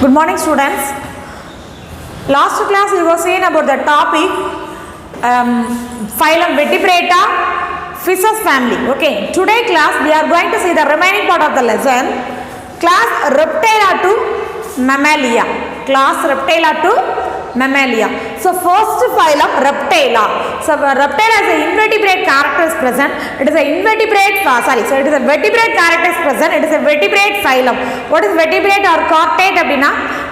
Good morning, students. Last class we were saying about the topic phylum Vertebrata, Fishes family. Okay, today class we are going to see the remaining part of the lesson. Class Reptilia to Mammalia. Class Reptilia to Mammalia. So first phylum Reptilia. So Reptilia is an invertebrate character is present. It is an invertebrate. So it is a vertebrate character is present. It is a vertebrate phylum. What is vertebrate or chordate?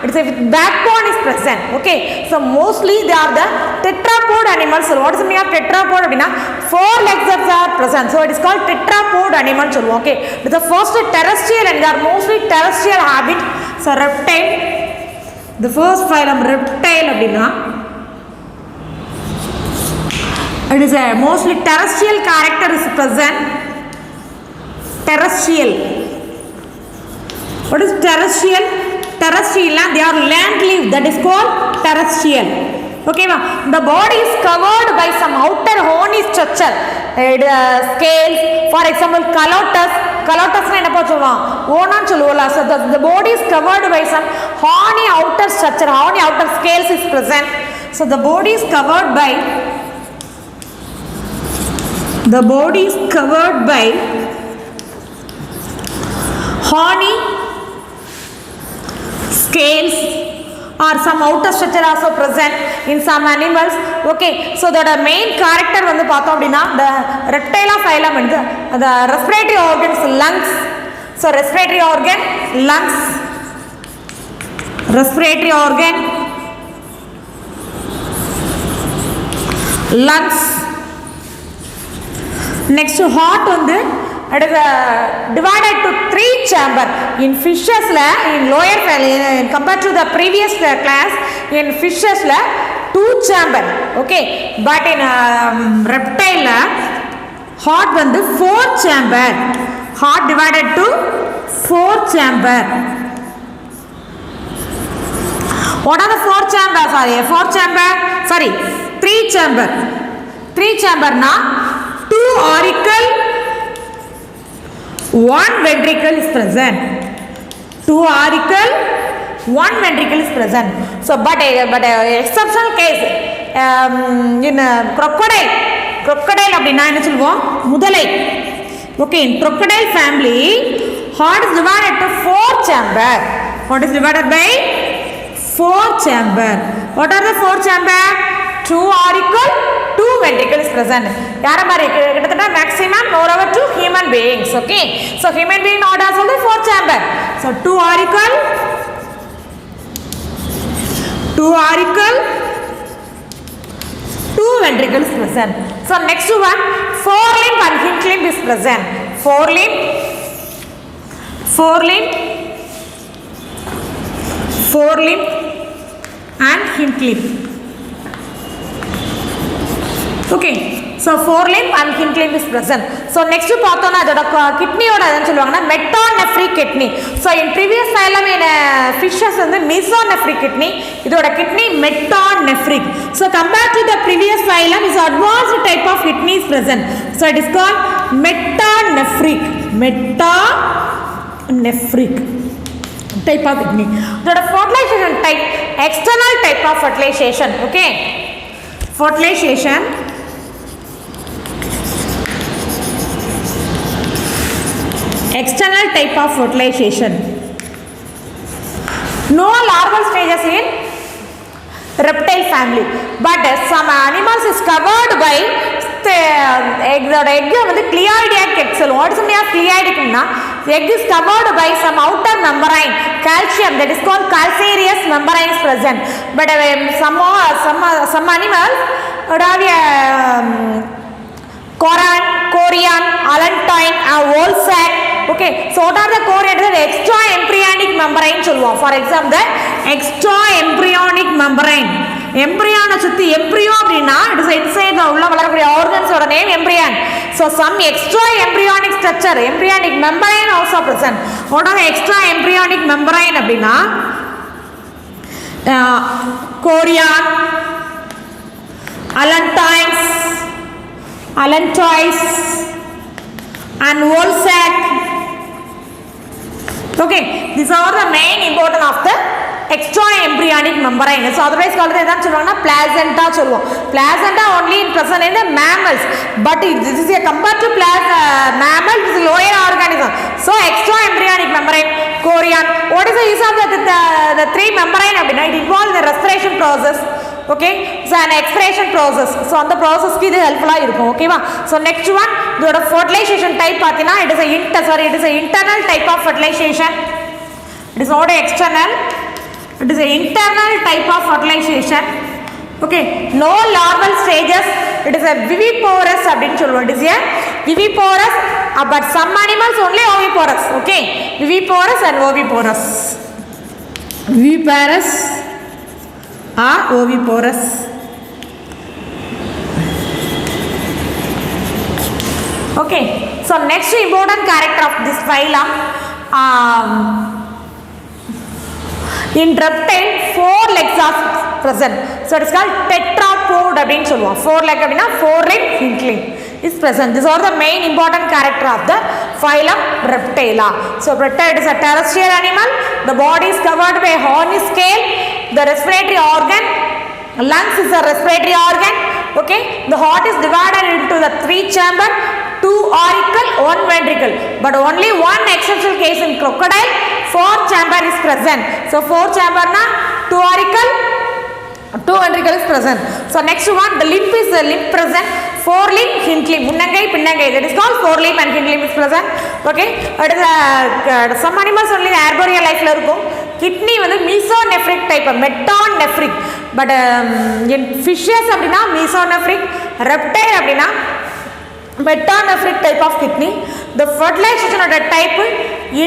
It is a backbone is present. Okay. So mostly they are the tetrapod animals. So what is the meaning of tetrapod? Four legs are present. So it is called tetrapod animal. Okay. It is the first terrestrial and they are mostly terrestrial habit. So reptile. The first phylum reptile it is a mostly terrestrial character is present. Terrestrial. What is terrestrial? Terrestrial, they are land lived, that is called terrestrial. Okay, the body is covered by some outer horny structure. Scales, for example, calotus. Calotus is so the body is covered by some horny outer structure, horny outer scales is present. So the body is covered by horny scales or some outer structure also present in some animals. Okay, so the main character the reptile phylum and the respiratory organs, lungs. So respiratory organ, lungs, respiratory organ, lungs. Next to heart it is divided to three chamber. In fishes in lower compared to the previous class, in fishes two chamber. Okay, but in reptile heart four chamber. Heart divided to four chamber. What are the four chambers? Three chamber. Three chamber two auricle, one ventricle is present. Two auricle, one ventricle is present. So, but exceptional case in crocodile mudalai. Okay, in crocodile family, heart is divided to four chamber. What is divided by four chamber? What are the four chamber? Two auricle, two ventricles present. Maximum moreover to human beings. Okay. So human being not as also four chamber. So two auricle, two ventricles present. So next one, forelimb and hind limb is present. Forelimb and hind limb. Okay, so forelimb and hind limb is present. So next to kidney metanephric kidney. So in previous phylum in fishes mesonephric kidney, this kidney metanephric. So compared to the previous phylum, is advanced type of kidney is present. So it is called metanephric type of kidney. The fertilization type, external type of fertilization. Okay, fertilization. External type of fertilization. No larval stages in reptile family, but some animals is covered by egg. The egg is cleioidic egg cell. What is the meaning of cleioidic? The egg is covered by some outer membrane, calcium, that is called calcareous membrane is present. But some animals would have chorion, allantoin, woolsac. Okay, so what are the core? The extra embryonic membrane. For example, the extra embryonic membrane. Embryo it is inside the organs or name embryon. So some extra embryonic structure, embryonic membrane also present. What are the extra embryonic membrane? Chorion, allantois, and woolsac. Okay, these are the main important of the extra embryonic membrane. So otherwise called எதான் சொல்லுவாங்கன்னா placenta சொல்லுவோம். Placenta only in present in the mammals, but this is a compared to mammal, this is lower organism. So extra embryonic membrane, chorion. What is the use of the three membrane? It involves the respiration process. Okay, so an expiration process. So on the process ki idu helpful ah irukum. Okay va. So next one, the fertilization type pathina, it is a internal type of fertilization. It is not external. It is an internal type of fertilization. Okay, no larval stages. It is a viviparous abdin solluvom. It is a viviparous, but some animals only oviparous. Okay, viviparous and oviparous. Viviparous or oviparous. Okay, so next important character of this phylum, in reptile 4 legs are present. So it is called tetrapod abdin solluvom. 4 leg abdina 4 leg hind is present. These are the main important character of the phylum Reptila. So reptile is a terrestrial animal. The body is covered by horny scale. The respiratory organ, lungs is a respiratory organ. Okay, the heart is divided into the 3 chamber, 2 auricle, 1 ventricle. But only one exceptional case in crocodile, 4 chamber is present. So 4 chamber na 2 auricle, 2 ventricle is present. So next one, the limb is the limb present. 4 limb, hind limb, munnangai, pinnangai. That is called 4 limb and hind limb is present. Okay, it is some animals only arboreal life la irukum. Kidney வந்து mesonephric type, metanephric. But in fishes அப்படினா mesonephric, reptile அப்படினா metanephric type of kidney. The fertilization of the type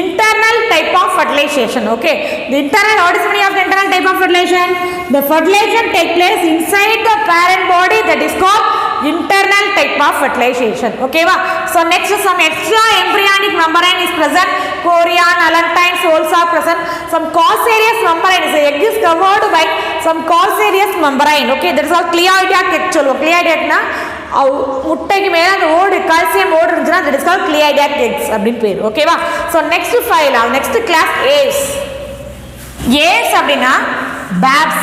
internal type of fertilization. Okay, the internal, what is the meaning of the internal type of fertilization? The fertilization take place inside the parent body, that is called internal type of fertilization. Okay va. So next some extra embryonic membrane is present. Chorion, allantois also are present. Some calcareous membrane, the egg is covered by some calcareous membrane. Okay, that is all cleoidiac egg சொல்லுவோம். Cleoidiac na முட்டைக்கு மேல அந்த ஓடு calcium ஓடு இருந்துச்சுன்னா that is called cleoidiac eggs அப்படின்னு பேர். ஓகேவா. So next phylum, next class Aves. Aves அப்படினா babs.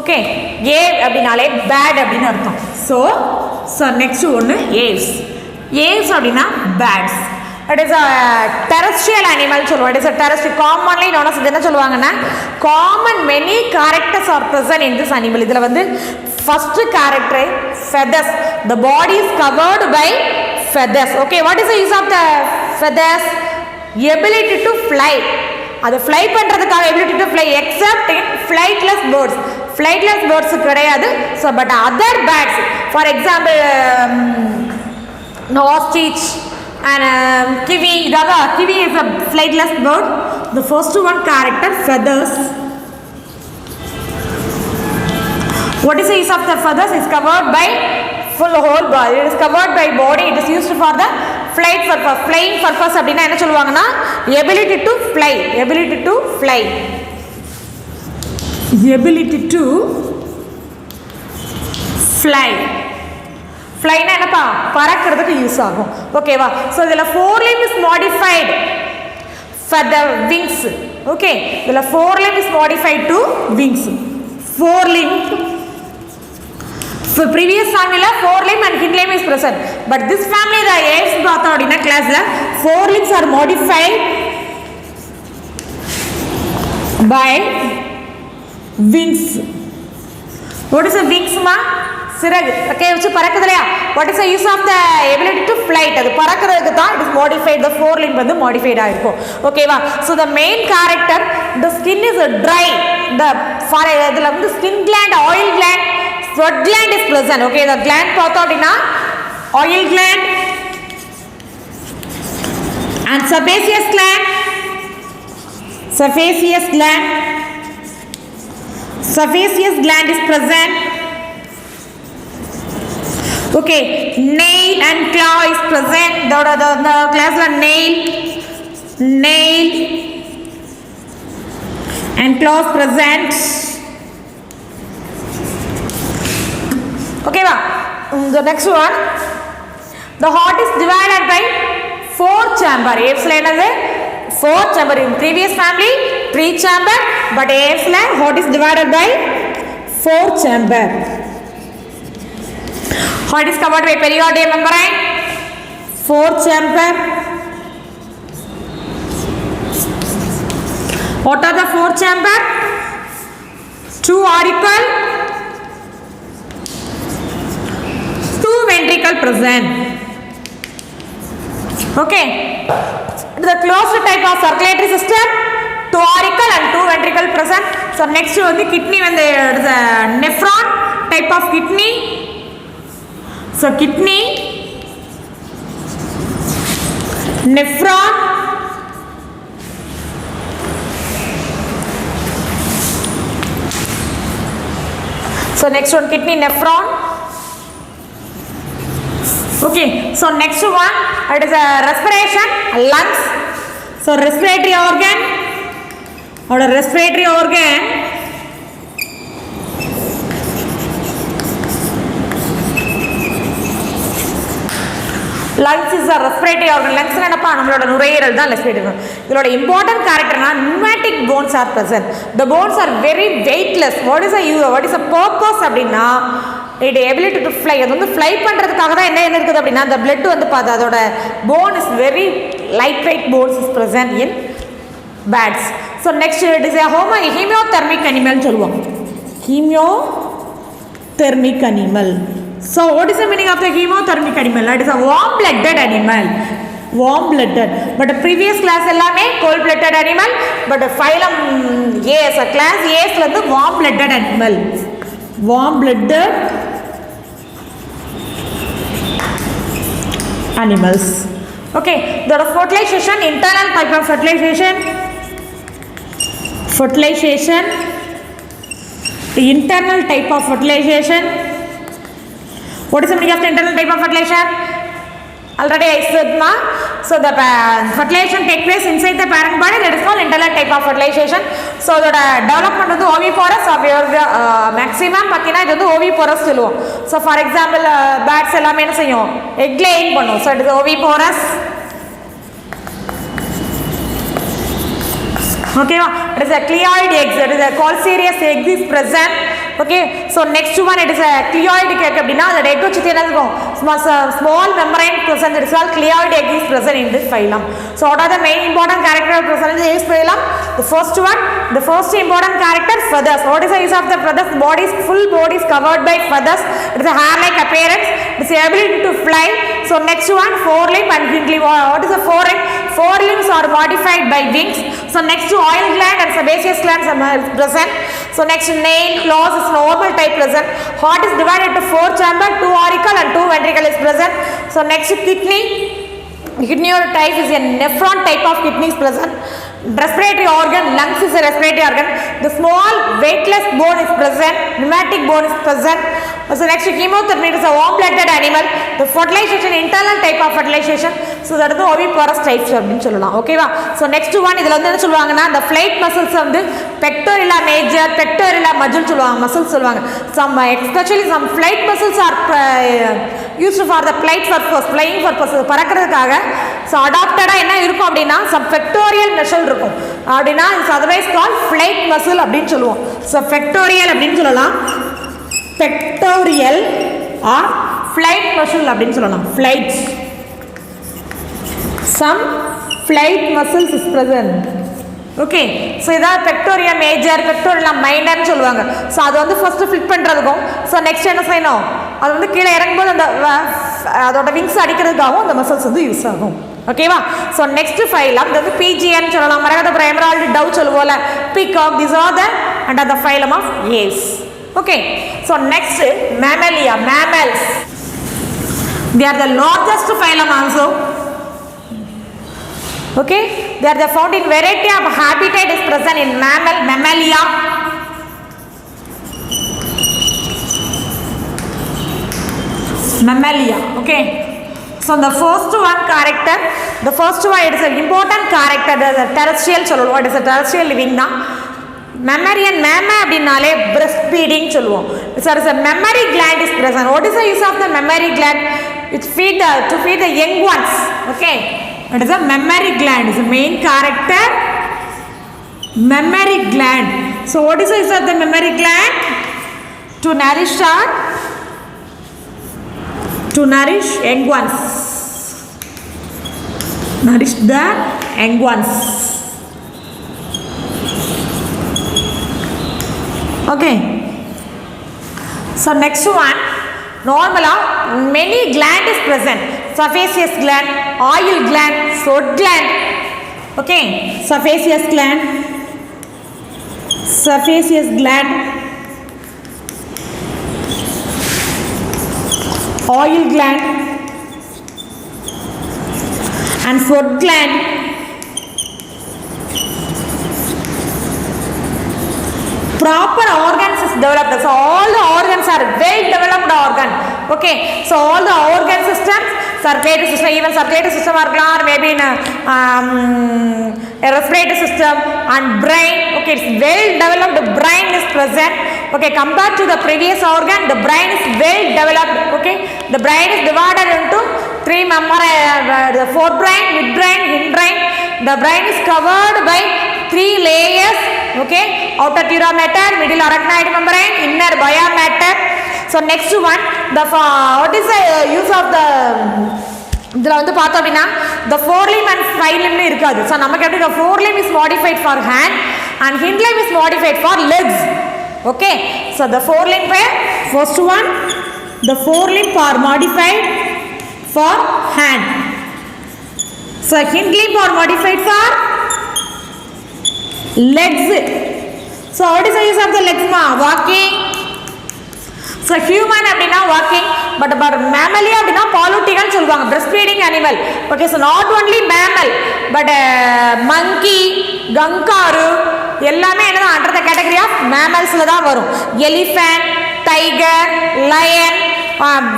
Okay, A அப்படினாலே bad அப்படின்னு அர்த்தம். So next ஒன்னு Aves. Aves அப்படினா bads. It is a terrestrial animal சொல்லுவோம். It is a terrestrial, commonly known as என்ன சொல்லுவாங்கன்னா common many characters are present in this animal. இதுல வந்து first character feathers. The body is covered by feathers. Okay, what is the use of the feathers? Ability to fly. அது fly பண்றதுக்காக ability to fly, except in flightless birds. Flightless birds கிடையாது. So but other birds, for example ostrich and kiwi. Kiwi is a flightless bird. The first one character feathers. What is the use of the feathers? Is covered by full whole body. It is covered by body. It is used for the flight purpose. Flying purpose அப்படினா என்ன சொல்லுவாங்கன்னா ability to fly. Ability to fly. Ability to fly. Fly na என்னப்பா பறக்கிறதுக்கு use ஆகும். ஓகேவா. So இதுல 4 limb is modified for the wings. Okay, இதுல 4 limb is modified to wings. 4 limb. So previous family 4 limb and hind limb is present, but this family the Aves பார்த்தோம் அப்படினா கிளாஸ்ல 4 limbs are modified by wings. What is the wings ma? சிறகு. Okay, வச்சு பறக்குது இல்லையா? What is the use of the ability to flight? அது பறக்கிறதுக்கு தான் it is modified. The 4 limb வந்து modified ஆயிருக்கும். ஓகேவா. So the main character, the skin is dry. The for இதுல வந்து skin gland, oil gland, sweat gland is present. Okay, the gland பார்த்தோம் அப்படினா oil gland and sebaceous gland. Sebaceous gland. Sebaceous gland is present. Okay, nail and claw is present. The class la nail and claws present. Okay va. The next one, the heart is divided by 4 chamber. Aves la enadhu 4 chamber. In previous family 3 chamber, but AF's line what is divided by 4 chamber. What is covered by periodium membrane? 4 chamber. What are the 4 chamber? 2 auricle, 2 ventricle present. Okay. The closed type of circulatory system, 2 auricle and 2 ventricle present. So next one the kidney, when the nephron type of kidney. So kidney, nephron, so next one kidney, nephron. Okay, so next one it is a respiration, lungs. So respiratory organ or a respiratory organ, lungs is a respiratory organ. Lungs என்னப்பா நம்மளோட நுரையீரல் தான் respiratory organ. இதோட important character na pneumatic bones are present. The bones are very weightless. What is a purpose அப்படினா it ability to fly. அது வந்து fly பண்றதுக்காக தான் என்ன இருக்குது அப்படினா the blood வந்து பாது அதோட bone is very lightweight bones is present in bats. So next it is a hemothermic animal சொல்லுவோம். Hemothermic animal. So what is the meaning of the hemothermic animal? It is a warm blooded animal. Warm blooded. But the previous class ellame cold blooded animal, but the phylum A, so class A is the warm blooded animal. Warm blooded animals. Okay, the fertilization, internal type of fertilization. Fertilization, the internal type of fertilization. What is the meaning of the internal type of fertilization? Already I said ma. So the fertilization takes place inside the parent body. That is called internal type of fertilization. So the development of the oviporous of your maximum pathina idu vandu oviporous சொல்லுவோம். So for example bats எல்லாமே என்ன செய்யும், egg laying பண்ணும். So it is oviporous. Okay, it is a cleoid eggs. It is a calcareous egg is present. Okay, so next one it is a cleoid egg அப்படினா அந்த egg சுத்தி என்ன இருக்கும், small membrane present. It is called cleoid egg is present in this phylum. So what are the main important character present in this phylum? The first one, the first important character, feathers. What is the use of the feathers? Full body is covered by feathers. It is a hair-like appearance. It is the ability to fly. So next one, forelimb and hind limb. What is the forelimb? Forelimbs are modified by wings. So next to oil gland and sebaceous glands are present. So next nail, claws is normal type present. Heart is divided into 4 chamber, 2 auricle and 2 ventricle is present. So next kidney. Kidney or type is a nephron type of kidney is present. Respiratory organ, lungs is a respiratory organ. The small weightless bone is present. Pneumatic bone is present. So next chemotherapy is a warm blooded animal. The fertilization, internal type of fertilization. So that is the oviporous types அப்படின்னு சொல்லலாம். ஓகேவா? So next one இதுல வந்து என்ன சொல்லுவாங்கன்னா the flight muscles வந்து pectorilla major, pectorilla major சொல்லுவாங்க, muscles சொல்லுவாங்க. Some especially some flight muscles are used for the flight purpose, flying purpose, பறக்கிறதுக்காக. So adapted-ஆ என்ன இருக்கும் அப்படினா some pectoral muscle இருக்கும். அப்படினா it's otherwise called flight muscle அப்படின்னு சொல்லுவோம். So pectoral அப்படின்னு சொல்லலாம். Pectoral or flight muscle அப்படின்னு சொல்லலாம். Flight. Some flight muscles is present. Okay, so இதான் pectoral major, pectoral minor னு சொல்லுவாங்க. So அது வந்து first flip பண்றதுக்கும், so next என்ன செய்யணும், அது வந்து கீழே இறங்கும்போது அந்த அதோட wings அடிக்கிறதுக்காகவும் அந்த muscles வந்து யூஸ் ஆகும். ஓகேவா? So next phylum இது வந்து PGN சொல்லலாம், மரகதபுரம், எமரால்டு, டவ் சொல்லுவோம்ல, peacock, these are the under the phylum of Aves. Okay, so next mammalia, mammals. They are the largest phylum also. Okay, they are the found in variety of habitat is present in mammalia. Mammalia. Okay, so the first one character, the first one it is an important character. There is a terrestrial சொல்லுவோம். What is a terrestrial living na? Mammalian, mamma அப்படினாலே breastfeeding சொல்லுவோம். So there is a mammary gland is present. What is the use of the mammary gland? It feed to feed the young ones. Okay, it is a mammary gland. Is the main character. mammary gland. So what is the use of the mammary gland? To nourish young ones. Nourish the young ones. Okay. So next one, normally many gland is present. Sebaceous gland, oil gland, sweat gland. Okay, sebaceous gland, oil gland, and sweat gland. Proper organs is developed. So all the organs are well developed organ. Okay, so all the organ systems, circulatory system, even circulatory system or maybe in a respiratory system and brain. Okay, it's well developed brain is present. Okay, compared to the previous organ, the brain is well developed. Okay, the brain is divided into three the forebrain, midbrain, hindbrain. The brain is covered by three layers. Okay, outer dura matter, middle arachnoid membrane, inner biome matter. So next one, what is the use of the இதில் வந்து பார்த்தோம் அப்படின்னா the forelimb and hind இருக்காது. So நமக்கு எப்படி the forelimb is modified for hand and hindlimb is modified for legs. Okay, so the forelimb, first one, the forelimb are modified for hand. So hindlimb are modified for legs. So what is the use of the legs? Walking. So human அப்படினா walking, but mammal அப்படினா polytical சொல்வாங்க, breastfeeding animal. Okay, so not only mammal but monkey, kangaroo எல்லாமே என்னது under the category of mammals ல தான் வரும். Elephant, tiger, lion,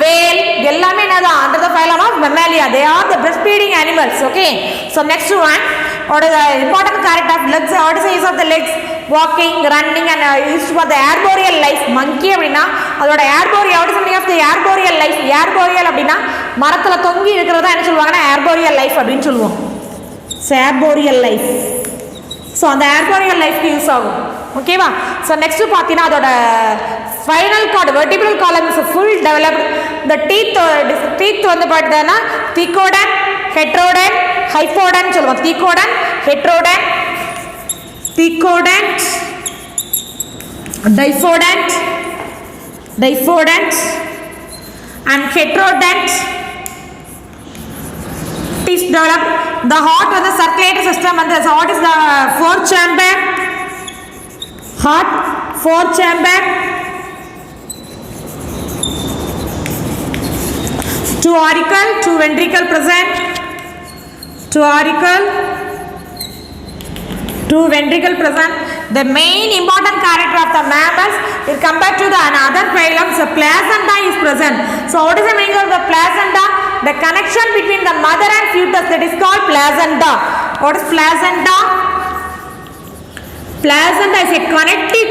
whale எல்லாமே என்னது under the phylum of mammalia. They are the breastfeeding animals. Okay, so next one, what is the important character of legs? What is the use of the legs? Walking, running and used for the arboreal life. Monkey அப்படினா அதோட arboreal, what is the meaning of the arboreal life? Arboreal அப்படினா மரத்துல தொங்கி இருக்கிறதா என்ன சொல்வாங்கன்னா arboreal life அப்படினு சொல்லுவோம். So arboreal life. So அந்த arboreal life க்கு யூஸ் ஆகும். ஓகேவா? So next பாத்தீனா அதோட spinal cord, vertebral column is full developed. The teeth வந்து பார்த்தீங்கன்னா thecodont, heterodont, hypodont சொல்லுவோம். thecodont, heterodont, diphodont and heterodont is developed. The heart of the circulatory system and the heart is the four chamber. Heart, four chamber. Two auricle, two ventricle present. Two auricle, two ventricle present. The main important character of the mammals is compared to the another phylums, the placenta is present. So what is the meaning of the placenta? The connection between the mother and fetus, that is called placenta. What is placenta? Placenta is a connective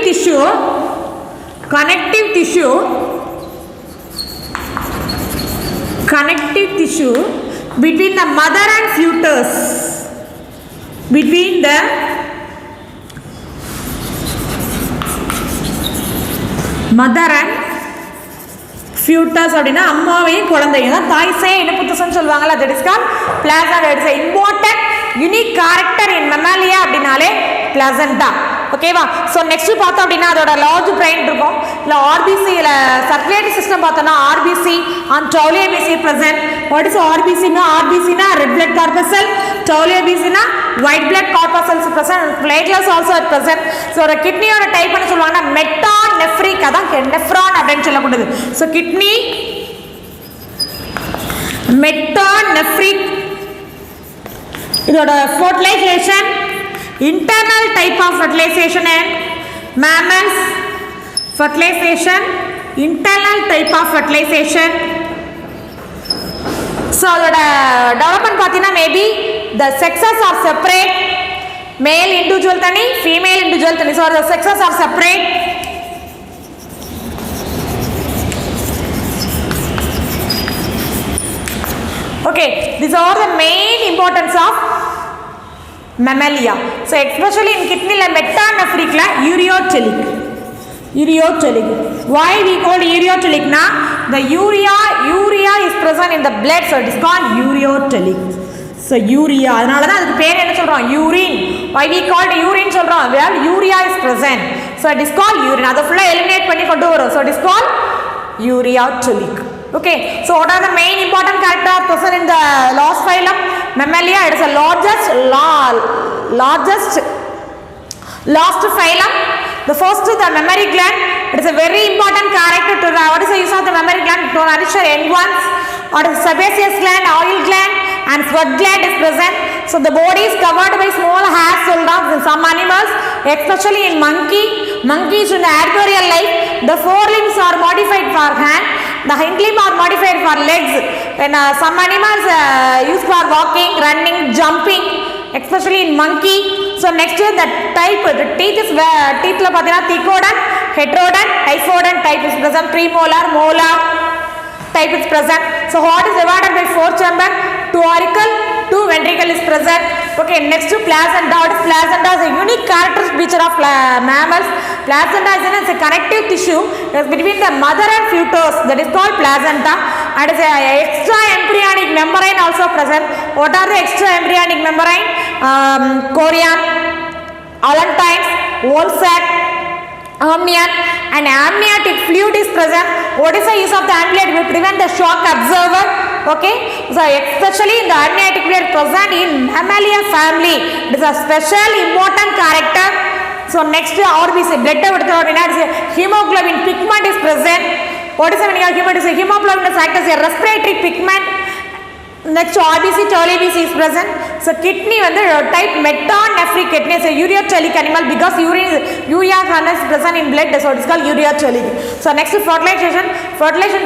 tissue between the mother and fetus. Between the mother and fetus அப்படினா அம்மாவையும் குழந்தையும் தான் தாய் சேய் இனப்புத்துசன்னு சொல்வாங்கல. that is called placenta. It's an important unique character in mammalia அப்படினாலே placenta. ஓகேவா? So next பார்த்தோம் அப்படின்னா அதோட லார்ஜ் பிரெயின் இருக்கும். இல்லை ஆர்பிசியில் சர்க்குலேட்டரி சிஸ்டம் பார்த்தோன்னா RBC and WBC present. What is ஆர்பிசினா? ஆர்பிசினா ரெட் பிளட் கார்பசல், டவுலியபிசினா white blood corpuscles present, platelets also present. So ஒரு கிட்னியோட டைப் பண்ணி சொல்லுவாங்கன்னா மெட்டாநெஃப்ரிக், அதான் நெஃப்ரான் அப்படின்னு சொல்லக்கூடியது. So kidney metanephric. இதோட fertilization, internal type of fertilization and mammals, fertilization, internal type of fertilization. So அதோட development பார்த்தீங்கன்னா maybe the sexes are separate, male individual தனி, female individual தனி. So the sexes are separate. Okay, these are the main importance of Mammalia. So especially in kidney la metanephric la ureotelic. Ureotelic. Why we call ureotelic na? The urea is present in the blood, so it is called ureotelic. So urea, அதனால தான் அதுக்கு பேர் என்ன சொல்றோம்? Urine. Why we called urine சொல்றோம்? Well, urea is present. So it is called urine. அதை ஃபுல்லா eliminate பண்ணி கொண்டு வரும். So it is called ureotelic. Okay. So what are the main important characters present in the last phylum? Mammalia. It is the last phylum. The first, the mammary gland. It is a very important character to what is the use of the mammary gland to nourish your young ones. Or the sebaceous gland, oil gland, and sweat gland is present. So the body is covered by small hairs in some animals, especially in monkeys in the arboreal life. The forelimbs are modified for hand, the hind limb are modified for legs. When some animals used for walking, running, jumping, especially in monkey. So next is the type, the teeth is teeth la pathina thecodont, heterodont, typhodont type is present, premolar, molar type is present. So what is divided by 4 chamber? 2 auricle, 2 ventricle is present. Okay, next to placenta. What is placenta? Is a unique characteristic feature of mammals. Placenta is a connective tissue between the mother and fetus, that is called placenta, and is a extra embryonic membrane also present. What are the extra embryonic membrane? Chorion, allantois, wall sac, amnion, and amniotic fluid is present. What is the use of the amniotic? We prevent the shock absorber. Okay, so especially in the amniotic fluid present in Mammalia family, it is a special important character. So next RBC, blood hemoglobin pigment is present. What is the meaning of hemoglobin? Hemoglobin is act as a respiratory pigment. Next RBC, TOLBC is present. So kidney வந்து type metanephric kidney is a ureotelic animal because urea is present in blood, so it is called ureotelic. So next fertilization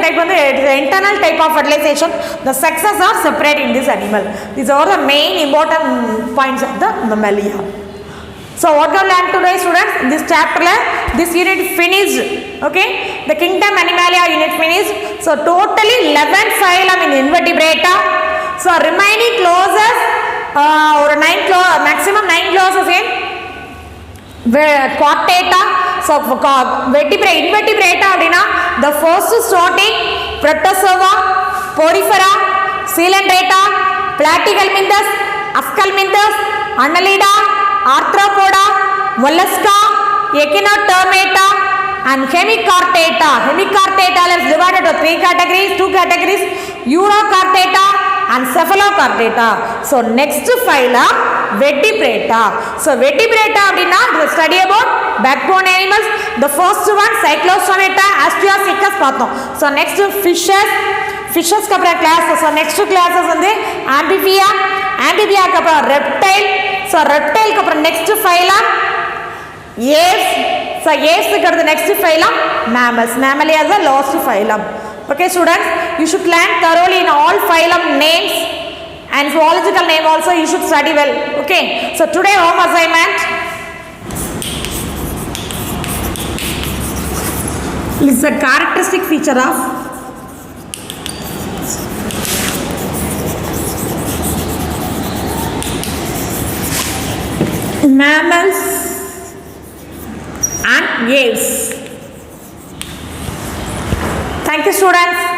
type வந்து it is an internal type of fertilization. The sexes are separate in this animal. These are the main important points of the mammalia. So what we learned today, students? This chapter, this unit finished. Okay, the kingdom Animalia unit finished. So totally 11 phylum in invertebrata. So remaining clauses or maximum 9 clauses in Chordata. So invertebrata அப்படினா the first starting Protozoa, Porifera, Coelenterata, Platyhelminthes, Aschelminthes, Annelida, Arthropoda, Mollusca, Echinodermata, and Hemichordata. Hemichordata is divided into 2 categories, Urochordata and Cephalochordata. So next phylum Vertebrata. So Vertebrata அப்படினா the study about backbone animals. The first one Cyclostomata, Astreosuchus பார்த்தோம். So next fishes க்கு அப்புறம் classes. So next classes வந்து Amphibia க்கு அப்புறம் reptile. So reptile க்கு அப்புறம் next phylum Aves. So Aves க்கு அடுத்து next phylum mammals. Mammalia is the last phylum. Okay students, you should learn thoroughly in all phylum names and zoological name also you should study well. Okay, so today home assignment, is the characteristic feature of mammals and aves. Thank you students.